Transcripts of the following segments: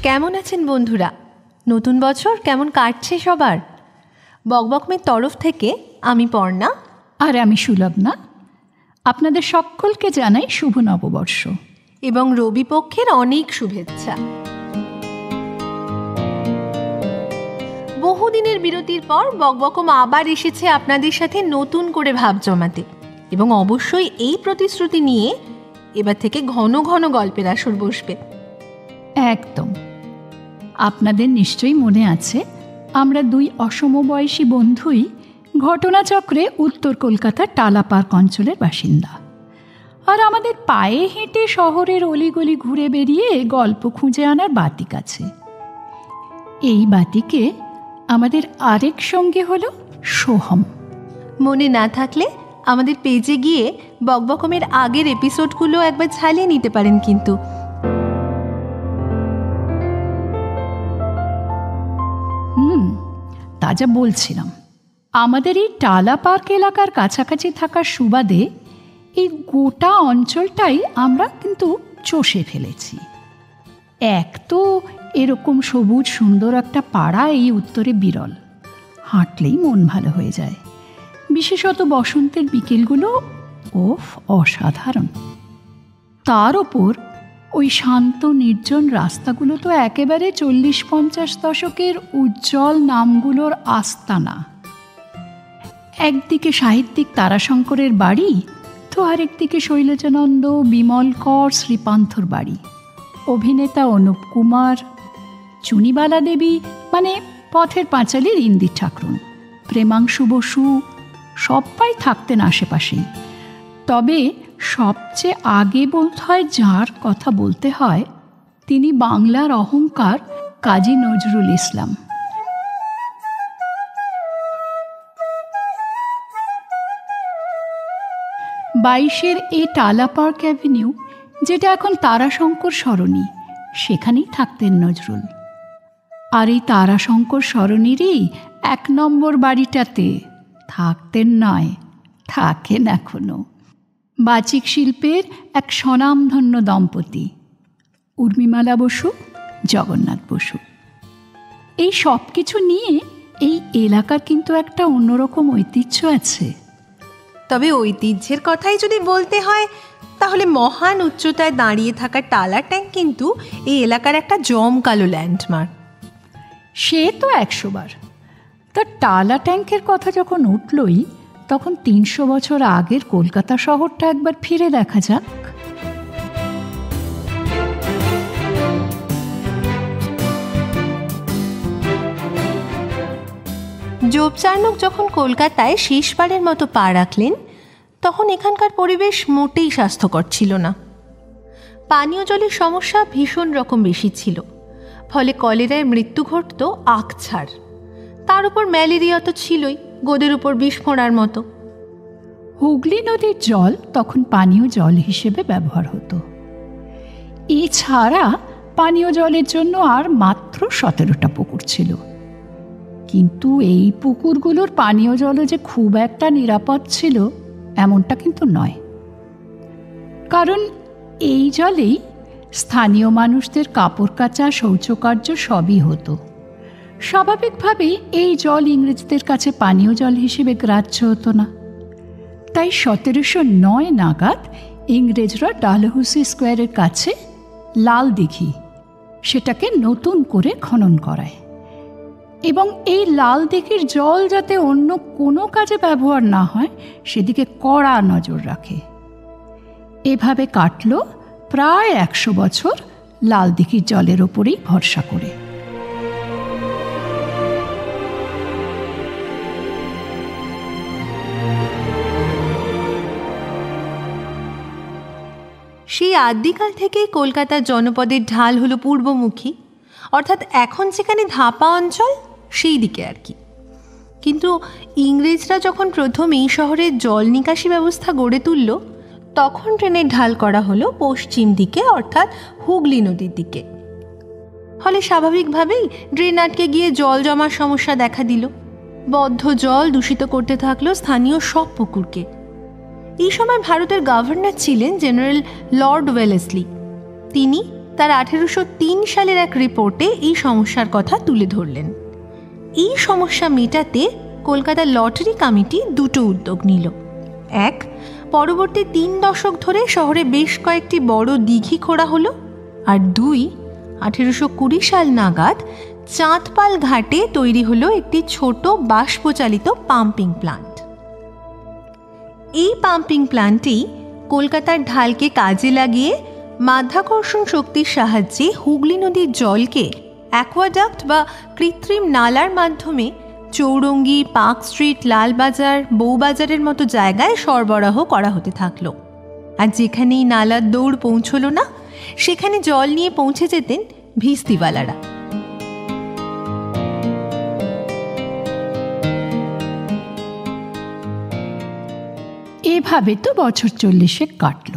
কেমন আছেন বন্ধুরা? নতুন বছর কেমন কাটছে সবার? বকবকমের তরফ থেকে আমি পর্ণা আর আমি সুলগ্না আপনাদের সকলকে জানাই শুভ নববর্ষ এবং রবি পক্ষের অনেক শুভেচ্ছা। বহুদিনের বিরতির পর বকবকম আবার এসেছে আপনাদের সাথে নতুন করে ভাব জমাতে, এবং অবশ্যই এই প্রতিশ্রুতি নিয়ে এবার থেকে ঘন ঘন গল্পের আসর বসবে। একদম। আপনাদের নিশ্চয়ই মনে আছে, আমরা দুই অসমবয়সী বন্ধুই ঘটনাচক্রে উত্তর কলকাতার টালা পার্ক অঞ্চলের বাসিন্দা, আর আমাদের পায়ে হেঁটে শহরের অলিগলি ঘুরে বেরিয়ে গল্প খুঁজে আনার বাতিক আছে। এই বাতিকে আমাদের আরেক সঙ্গী হলো সোহম। মনে না থাকলে আমাদের পেজে গিয়ে বকবকমের আগের এপিসোডগুলো একবার ছালিয়ে নিতে পারেন। কিন্তু তা যা বলছিলাম, আমাদের এই টালা পার্ক এলাকার কাছাকাছি থাকার সুবাদে এই গোটা অঞ্চলটাই আমরা কিন্তু চষে ফেলেছি। এক তো এরকম সবুজ সুন্দর একটা পাড়া এই উত্তরে বিরল, হাঁটলেই মন ভালো হয়ে যায়। বিশেষত বসন্তের বিকেলগুলো ওফ অসাধারণ। তার ওপর ওই শান্ত নির্জন রাস্তাগুলো তো একেবারে 40-50 দশকের উজ্জ্বল নামগুলোর আস্তানা। একদিকে সাহিত্যিক তারাশঙ্করের বাড়ি, তো আরেকদিকে শৈলজানন্দ, বিমল কর, শ্রীপান্থর বাড়ি, অভিনেতা অনুপ কুমার, চুনিবালা দেবী মানে পথের পাঁচালীর ইন্দির ঠাকরুন, প্রেমাংশু বসু সবাই থাকতেন আশেপাশেই। তবে সবচেয়ে আগে বলতে হয় যার কথা বলতে হয়, তিনি বাংলার অহংকার কাজী নজরুল ইসলাম। বাইশের এই টালা পার্ক অ্যাভিনিউ, যেটা এখন তারাশঙ্কর সরণি, সেখানেই থাকতেন নজরুল। আর এই তারাশঙ্কর সরণিরই 1 নম্বর বাড়িটাতে থাকতেন নয়, থাকেন এখনো বাচিক শিল্পের এক স্বনামধন্য দম্পতি, উর্মিমালা বসু, জগন্নাথ বসু। এই সব কিছু নিয়ে এই এলাকার কিন্তু একটা অন্যরকম ঐতিহ্য আছে। তবে ঐতিহ্যের কথাই যদি বলতে হয়, তাহলে মহান উচ্চতায় দাঁড়িয়ে থাকা টালা ট্যাঙ্ক কিন্তু এই এলাকার একটা জমকালো ল্যান্ডমার্ক। সে তো 100 বার। তা টালা ট্যাঙ্কের কথা যখন উঠলই, তখন 300 বছর আগের কলকাতা শহরটা একবার ফিরে দেখা যাক। জোব চার্নক যখন কলকাতায় শেষবারের মতো পা রাখলেন, তখন এখানকার পরিবেশ মোটেই স্বাস্থ্যকর ছিল না। পানীয় জলের সমস্যা ভীষণ রকম বেশি ছিল, ফলে কলেরায় মৃত্যু ঘটত আকছাড়। তার উপর ম্যালেরিয়া তো ছিলই, গোদের উপর বিষ ফোঁড়ার মতো। হুগলি নদীর জল তখন পানীয় জল হিসেবে ব্যবহার হতো। এছাড়া পানীয় জলের জন্য আর মাত্র 17টা পুকুর ছিল। কিন্তু এই পুকুরগুলোর পানীয় জলও যে খুব একটা নিরাপদ ছিল এমনটা কিন্তু নয়, কারণ এই জলেই স্থানীয় মানুষদের কাপড় কাচা, শৌচকার্য সবই হতো। স্বাভাবিকভাবেই এই জল ইংরেজদের কাছে পানীয় জল হিসেবে গ্রাহ্য হতো না। তাই 1709 নাগাদ ইংরেজরা ডালহৌসি স্কোয়ারের কাছে লাল দিঘি, সেটাকে নতুন করে খনন করায়, এবং এই লাল দিঘির জল যাতে অন্য কোনো কাজে ব্যবহার না হয় সেদিকে কড়া নজর রাখে। এভাবে কাটল প্রায় 100 বছর লাল দিঘির জলের ওপরেই ভরসা করে। সেই আদিকাল থেকেই কলকাতার জনপদের ঢাল হলো পূর্বমুখী, অর্থাৎ এখন যেখানে ধাপা অঞ্চল সেই দিকে আর কি। কিন্তু ইংরেজরা যখন প্রথম এই শহরের জল নিকাশি ব্যবস্থা গড়ে তুলল, তখন ট্রেনের ঢাল করা হলো পশ্চিম দিকে, অর্থাৎ হুগলি নদীর দিকে। ফলে স্বাভাবিকভাবেই ড্রেন আটকে গিয়ে জল জমার সমস্যা দেখা দিল। বদ্ধ জল দূষিত করতে থাকলো স্থানীয় সব পুকুরকে। এই সময় ভারতের গভর্নর ছিলেন জেনারেল লর্ড ওয়েলেসলি। তিনি তার 1803 সালের এক রিপোর্টে এই সমস্যার কথা তুলে ধরলেন। এই সমস্যা মেটাতে কলকাতা লটারি কমিটি দুটো উদ্যোগ নিল। এক, পরবর্তী 3 দশক ধরে শহরে বেশ কয়েকটি বড় দিঘি খোঁড়া হলো। আর 2, 1820 সাল নাগাদ চাঁদপাল ঘাটে তৈরি হলো একটি ছোট বাষ্পচালিত পাম্পিং প্ল্যান্ট। এই পাম্পিং প্ল্যান্টেই কলকাতার ঢালকে কাজে লাগিয়ে মাধ্যাকর্ষণ শক্তির সাহায্যে হুগলি নদীর জলকে অ্যাকোয়াডাক্ট বা কৃত্রিম নালার মাধ্যমে চৌরঙ্গি, পার্ক স্ট্রিট, লালবাজার, বউবাজারের মতো জায়গায় সরবরাহ করা হতে থাকলো। আর যেখানেই নালার দৌড় পৌঁছলো না, সেখানে জল নিয়ে পৌঁছে যেতেন ভিস্তিওয়ালারা। এভাবে তো বছর 40 কাটল।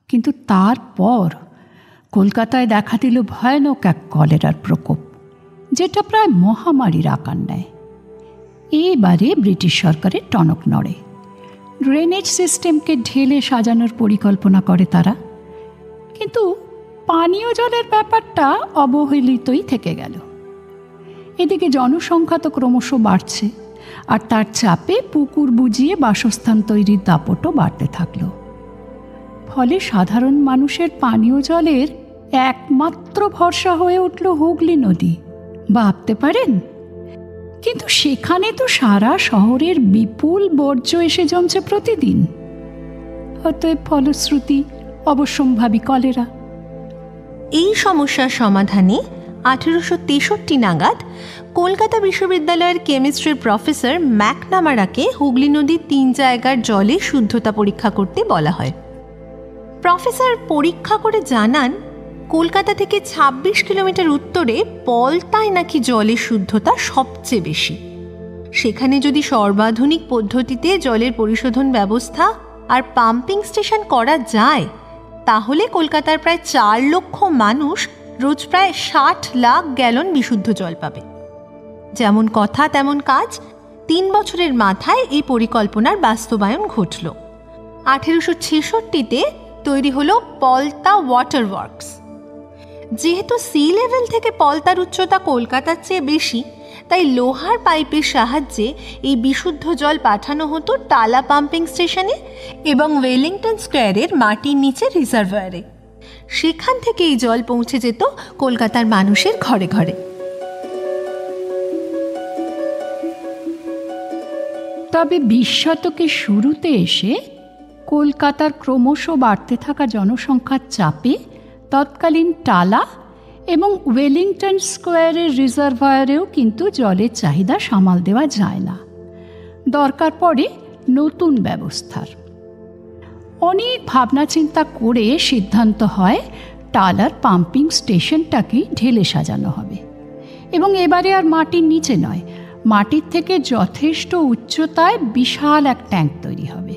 কিন্তু তারপর কলকাতায় দেখা দিল ভয়ানক এক কলেরার প্রকোপ, যেটা প্রায় মহামারীর আকার নেয়। এবারে ব্রিটিশ সরকারের টনক নড়ে। ড্রেনেজ সিস্টেমকে ঢেলে সাজানোর পরিকল্পনা করে তারা, কিন্তু পানীয় জলের ব্যাপারটা অবহেলিতই থেকে গেল। এদিকে জনসংখ্যা তো ক্রমশ বাড়ছে, আর তার চাপে পুকুর বুজিয়ে বাসস্থান তৈরির দাপটও বাড়তে থাকল। ফলে সাধারণ মানুষের পানীয় জলের একমাত্র ভরসা হয়ে উঠল হুগলি নদী। ভাবতে পারেন? কিন্তু সেখানে তো সারা শহরের বিপুল বর্জ্য এসে জমছে প্রতিদিন। অতএব ফলশ্রুতি অবশ্যম্ভাবী কলেরা। এই সমস্যার সমাধানে 1863 নাগাদ কলকাতা বিশ্ববিদ্যালয়ের কেমিস্ট্রির প্রফেসর ম্যাকনামারাকে হুগলি নদীর 3 জায়গার জলে শুদ্ধতা পরীক্ষা করতে বলা হয়। প্রফেসর পরীক্ষা করে জানান, কলকাতা থেকে 26 কিলোমিটার উত্তরে পলতায় নাকি জলের শুদ্ধতা সবচেয়ে বেশি। সেখানে যদি সর্বাধুনিক পদ্ধতিতে জলের পরিশোধন ব্যবস্থা আর পাম্পিং স্টেশন করা যায়, তাহলে কলকাতার প্রায় 4 লক্ষ মানুষ রোজ প্রায় 60 লাখ গ্যালন বিশুদ্ধ জল পাবে। যেমন কথা তেমন কাজ, 3 বছরের মাথায় এই পরিকল্পনার বাস্তবায়ন ঘটল। 1866-তে তৈরি হলো পলতা ওয়াটার ওয়ার্কস। যেহেতু সি লেভেল থেকে পলতার উচ্চতা কলকাতার চেয়ে বেশি, তাই লোহার পাইপের সাহায্যে এই বিশুদ্ধ জল পাঠানো হতো টালা পাম্পিং স্টেশনে এবং ওয়েলিংটন স্কোয়ারের মাটির নিচে রিজার্ভারে। সেখান থেকে এই জল পৌঁছে যেত কলকাতার মানুষের ঘরে ঘরে। তবে 20 শতকের শুরুতে এসে কলকাতার ক্রমশ বাড়তে থাকা জনসংখ্যার চাপে তৎকালীন টালা এবং ওয়েলিংটন স্কোয়ারের রিজার্ভায়ারেও কিন্তু জলের চাহিদা সামাল দেওয়া যায় না। দরকার পড়ে নতুন ব্যবস্থার। অনেক ভাবনা চিন্তা করে সিদ্ধান্ত হয় টালার পাম্পিং স্টেশনটাকেই ঢেলে সাজানো হবে, এবং এবারে আর মাটির নিচে নয়, মাটির থেকে যথেষ্ট উচ্চতায় বিশাল এক ট্যাঙ্ক তৈরি হবে।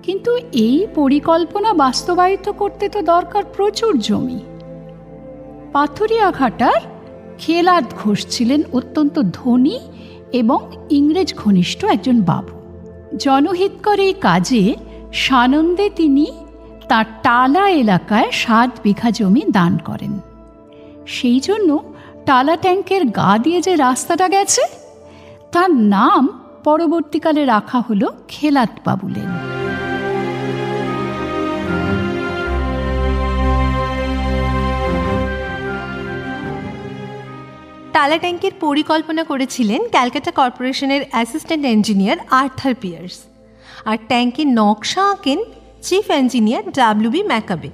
কিন্তু এই পরিকল্পনা বাস্তবায়িত করতে তো দরকার প্রচুর জমি। পাথুরিয়াঘাটার খেলাদ ঘোষ ছিলেন অত্যন্ত ধনী এবং ইংরেজ ঘনিষ্ঠ একজন বাবু। জনহিতকর এই কাজে সানন্দে তিনি তার টালা এলাকায় 7 বিঘা জমি দান করেন। সেই জন্য টালা ট্যাঙ্কের গা দিয়ে যে রাস্তাটা গেছে, তার নাম পরবর্তীকালে রাখা হলো খেলাদ বাবু লেন। টালা ট্যাঙ্কের পরিকল্পনা করেছিলেন ক্যালকাটা কর্পোরেশনের অ্যাসিস্ট্যান্ট ইঞ্জিনিয়ার আর্থার পিয়ার্স, আর ট্যাঙ্কের নকশা আঁকেন চিফ ইঞ্জিনিয়ার WB ম্যাকাবে।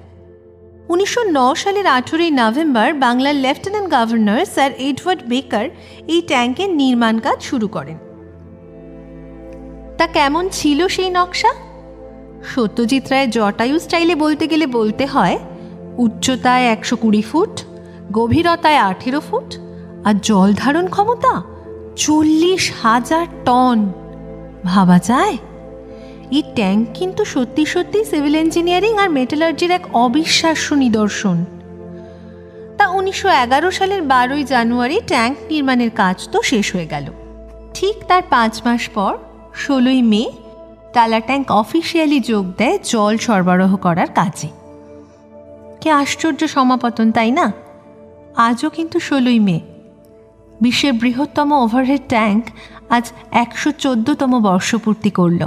1909 সালের 18 নভেম্বর বাংলার লেফটেন্যান্ট গভর্নর স্যার এডওয়ার্ড বেকার এই ট্যাঙ্কের নির্মাণ কাজ শুরু করেন। তা কেমন ছিল সেই নকশা? সত্যজিৎ রায়ের জটায়ু স্টাইলে বলতে গেলে বলতে হয়, উচ্চতায় 120 ফুট, গভীরতায় 18 ফুট, আর জল ধারণ ক্ষমতা 40,000 টন। ভাবা যায়? এই ট্যাঙ্ক কিন্তু সত্যি সত্যি সিভিল ইঞ্জিনিয়ারিং আর মেটালার্জির এক অবিশ্বাস্য নিদর্শন। তা 1911 সালের 12 জানুয়ারি ট্যাঙ্ক নির্মাণের কাজ তো শেষ হয়ে গেল। ঠিক তার 5 মাস পর 16 মে টালা ট্যাঙ্ক অফিসিয়ালি যোগ দেয় জল সরবরাহ করার কাজে। কি আশ্চর্য সমাপতন, তাই না? আজও কিন্তু 16ই মে। বিশ্বের বৃহত্তম ওভারহেড ট্যাঙ্ক আজ 114তম বর্ষপূর্তি করল।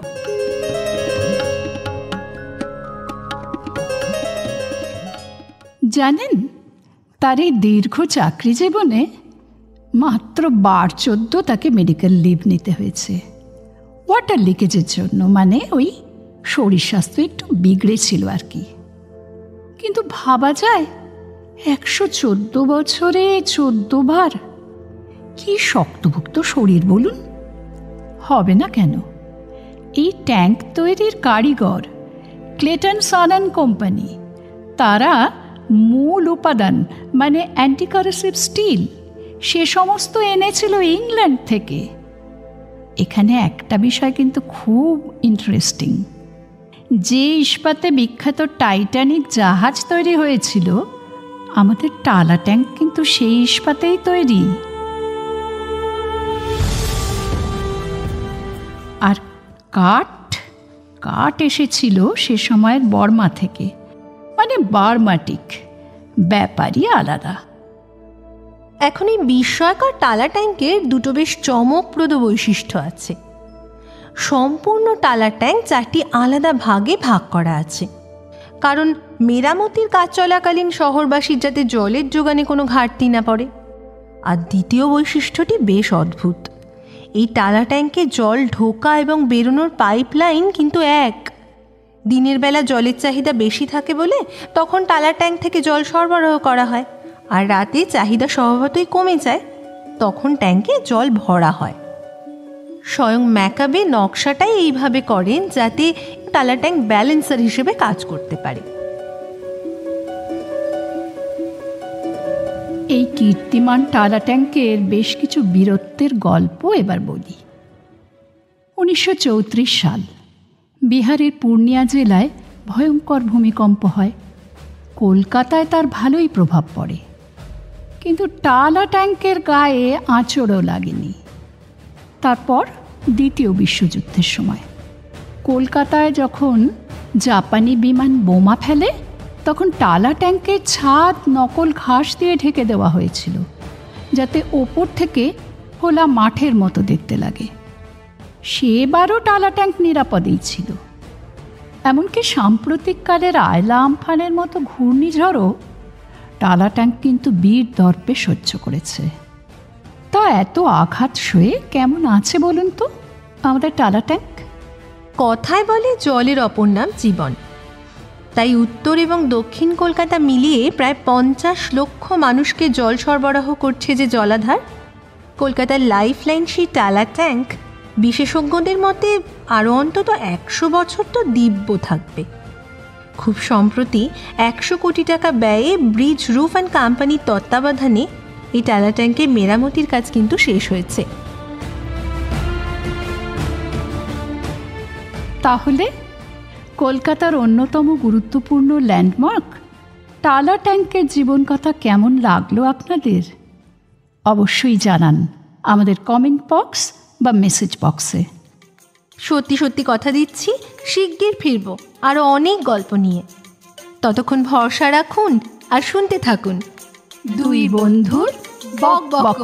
জানেন, তার এই দীর্ঘ চাকরি জীবনে মাত্র 12-14 তাকে মেডিকেল লিভ নিতে হয়েছে ওয়াটার লিকেজের জন্য। মানে ওই শরীর স্বাস্থ্য একটু বিগড়েছিল আর কি। কিন্তু ভাবা যায় 114 বছরে 14 বার, কি শক্তভুক্ত শরীর বলুন। হবে না কেন? এই ট্যাঙ্ক তৈরির কারিগর ক্লেটন সন অ্যান্ড কোম্পানি, তারা মূল উপাদান মানে অ্যান্টিকারসিভ স্টিল সে সমস্ত এনেছিল ইংল্যান্ড থেকে। এখানে একটা বিষয় কিন্তু খুব ইন্টারেস্টিং, যে ইস্পাতে বিখ্যাত টাইটানিক জাহাজ তৈরি হয়েছিল, আমাদের টালা ট্যাঙ্ক কিন্তু সেই ইস্পাতেই তৈরি। আর কাঠ এসেছিল সে সময়ের বর্মা থেকে, মানে বার্মাটিক, ব্যাপারই আলাদা। এখন এই বিস্ময়কর টালা ট্যাঙ্কের দুটো বেশ চমকপ্রদ বৈশিষ্ট্য আছে। সম্পূর্ণ টালা ট্যাঙ্ক 4টি আলাদা ভাগে ভাগ করা আছে, কারণ মেরামতির কাজ চলাকালীন শহরবাসীর যাতে জলের যোগানে কোনো ঘাটতি না পড়ে। আর দ্বিতীয় বৈশিষ্ট্যটি বেশ অদ্ভুত। এই টালা ট্যাঙ্কে জল ঢোকা এবং বেরোনোর পাইপলাইন কিন্তু এক। দিনের বেলা জলের চাহিদা বেশি থাকে বলে তখন টালা ট্যাঙ্ক থেকে জল সরবরাহ করা হয়, আর রাতে চাহিদা স্বভাবতই কমে যায়, তখন ট্যাঙ্কে জল ভরা হয়। স্বয়ং ম্যাকাবে নকশাটাই এইভাবে করেন যাতে টালা ট্যাঙ্ক ব্যালেন্সার হিসেবে কাজ করতে পারে। এই কীর্তিমান টালা ট্যাঙ্কের বেশ কিছু বীরত্বের গল্প এবার বলি। 1934 সাল বিহারের পূর্ণিয়া জেলায় ভয়ঙ্কর ভূমিকম্প হয়। কলকাতায় তার ভালোই প্রভাব পড়ে, কিন্তু টালা ট্যাঙ্কের গায়ে আঁচড়ও লাগেনি। তারপর দ্বিতীয় বিশ্বযুদ্ধের সময় কলকাতায় যখন জাপানি বিমান বোমা ফেলে, তখন টালা ট্যাঙ্কের ছাদ নকল ঘাস দিয়ে ঢেকে দেওয়া হয়েছিল, যাতে ওপর থেকে খোলা মাঠের মতো দেখতে লাগে। সেবারও টালা ট্যাঙ্ক নিরাপদেই ছিল। এমনকি সাম্প্রতিককালের আয়লা আমফানের মতো ঘূর্ণিঝড়ও টালা ট্যাঙ্ক কিন্তু বীর দর্পে সহ্য করেছে। তা এত আঘাত সয়ে কেমন আছে বলুন তো আমাদের টালা ট্যাঙ্ক? কথায় বলে জলের অপর নাম জীবন। তাই উত্তর এবং দক্ষিণ কলকাতা মিলিয়ে প্রায় 50 লক্ষ মানুষকে জল সরবরাহ করছে যে জলাধার, কলকাতার লাইফ লাইন সেই টালা ট্যাঙ্ক বিশেষজ্ঞদের মতে আরও অন্তত 100 বছর তো দিব্য থাকবে। খুব সম্প্রতি 100 কোটি টাকা ব্যয়ে ব্রিজ রুফ অ্যান্ড কোম্পানির তত্ত্বাবধানে এই টালা ট্যাঙ্কের মেরামতির কাজ কিন্তু শেষ হয়েছে। তাহলে কলকাতার অন্যতম গুরুত্বপূর্ণ ল্যান্ডমার্ক টালা ট্যাঙ্কের জীবনকথা কেমন লাগলো আপনাদের? অবশ্যই জানান আমাদের কমেন্ট বক্স বা মেসেজ বক্সে। সত্যি সত্যি কথা দিচ্ছি, শিগগির ফিরব আরও অনেক গল্প নিয়ে। ততক্ষণ ভরসা রাখুন আর শুনতে থাকুন দুই বন্ধুর বকবক।